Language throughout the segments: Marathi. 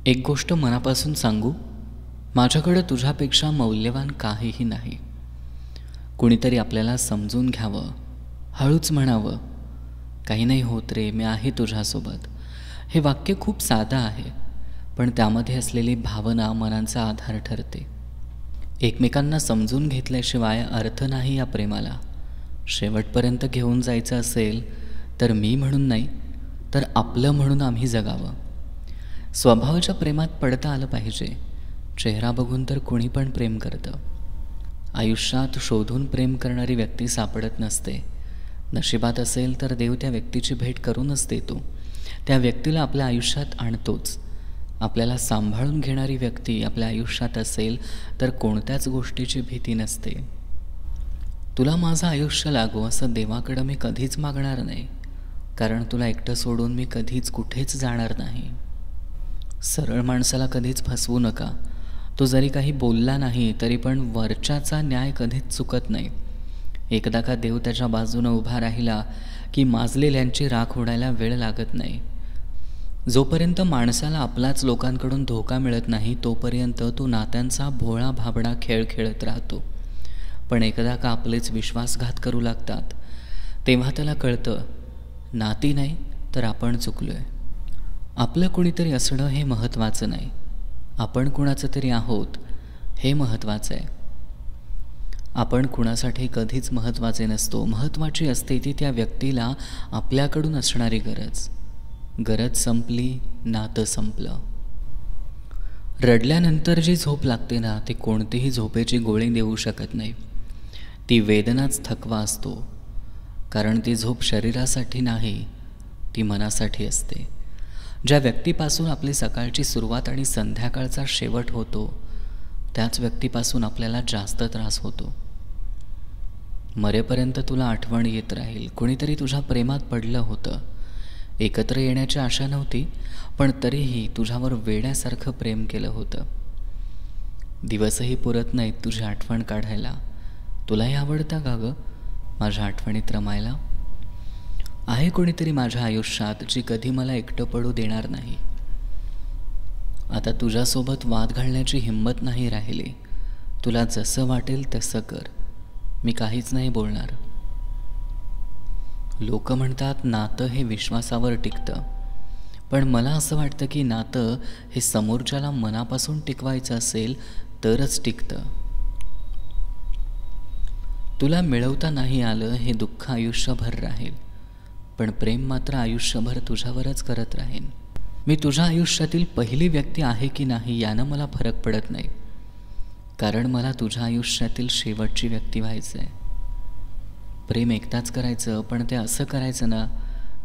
एक गोष्ट मनापासून सांगू, माझ्याकडं तुझ्यापेक्षा मौल्यवान काहीही नाही. कुणीतरी आपल्याला समजून घ्यावं, हळूच म्हणावं, काही नाही होत रे, मी आहे तुझ्यासोबत. हे वाक्य खूप साधं आहे, पण त्यामध्ये असलेली भावना मनांचा आधार ठरते. एकमेकांना समजून घेतल्याशिवाय अर्थ नाही या प्रेमाला. शेवटपर्यंत घेऊन जायचं असेल तर मी म्हणून नाही, तर आपलं म्हणून आम्ही जगावं. स्वभावाच्या प्रेमात पडता आलं पाहिजे. चेहरा बघून तर कुणी पण प्रेम करतं. आयुष्यात शोधून प्रेम करणारी व्यक्ती सापडत नसते. नशिबात असेल तर देव त्या व्यक्तीची भेट करूनच देतो. त्या व्यक्तीला आपल्या आयुष्यात आणतोच. आपल्याला सांभाळून घेणारी व्यक्ती आपल्या आयुष्यात असेल तर कोणत्याच गोष्टीची भीती नसते. तुला माझं आयुष्य लागो असं देवाकडं मी कधीच मागणार नाही, कारण तुला एकटं सोडून मी कधीच कुठेच जाणार नाही. सरळ माणसाला कधीच फसवू नका. तो जरी काही बोलला नाही तरी पण वरच्याचा न्याय कधीच चुकत नाही. एकदा का देव त्याच्या बाजूनं उभा राहिला की माजलेल्यांची राख उडायला वेळ लागत नाही. जोपर्यंत माणसाला आपल्याच लोकांकडून धोका मिळत नाही तोपर्यंत तो नात्यांचा भोळा भाबडा खेळ खेळत राहतो. पण एकदा का आपलेच विश्वासघात करू लागतात तेव्हा त्याला कळतं, नाती नाही तर आपण चुकलोय. आपलं कुणीतरी असणं हे महत्त्वाचं नाही, आपण कुणाचं तरी आहोत हे महत्त्वाचं आहे. आपण कुणासाठी कधीच महत्त्वाचे नसतो. महत्त्वाची असते ती त्या व्यक्तीला आपल्याकडून असणारी गरज. गरज संपली, नातं संपलं. रडल्यानंतर जी झोप लागते ना, ती कोणतीही झोपेची गोळी देऊ शकत नाही. ती वेदनाच थकवा असतो, कारण ती झोप शरीरासाठी नाही, ती मनासाठी असते. ज्या व्यक्तीपासून आपली सकाळची सुरुवात आणि संध्याकाळचा शेवट होतो त्याच व्यक्तीपासून आपल्याला जास्त त्रास होतो. मरेपर्यंत तुला आठवण येत राहील. कुणीतरी तुझ्या प्रेमात पडलं होतं. एकत्र येण्याची आशा नव्हती, पण तरीही तुझ्यावर वेड्यासारखं प्रेम केलं होतं. दिवसही पुरत नाहीत तुझी आठवण काढायला. तुलाही आवडतं का गं माझ्या आठवणीत रमायला? आहे कोणीतरी माझ्या आयुष्यात जी कधी मला एकटं पडू देणार नाही. आता तुझ्यासोबत वाद घालण्याची हिंमत नाही राहिली. तुला जसं वाटेल तसं कर, मी काहीच नाही बोलणार. लोक म्हणतात नातं हे विश्वासावर टिकतं, पण मला असं वाटतं की नातं हे समोरच्याला मनापासून टिकवायचं असेल तरच टिकतं. तुला मिळवता नाही आलं हे दुःख आयुष्यभर राहील, पण प्रेम मात्र आयुष्यभर तुझ्यावरच करत राहीन. मी तुझ्या आयुष्यातील पहिली व्यक्ती आहे की नाही यानं मला फरक पडत नाही, कारण मला तुझ्या आयुष्यातील शेवटची व्यक्ती व्हायचं आहे. प्रेम एकदाच करायचं, पण ते असं करायचं ना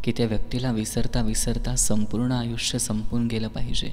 की त्या व्यक्तीला विसरता विसरता संपूर्ण आयुष्य संपून गेलं पाहिजे.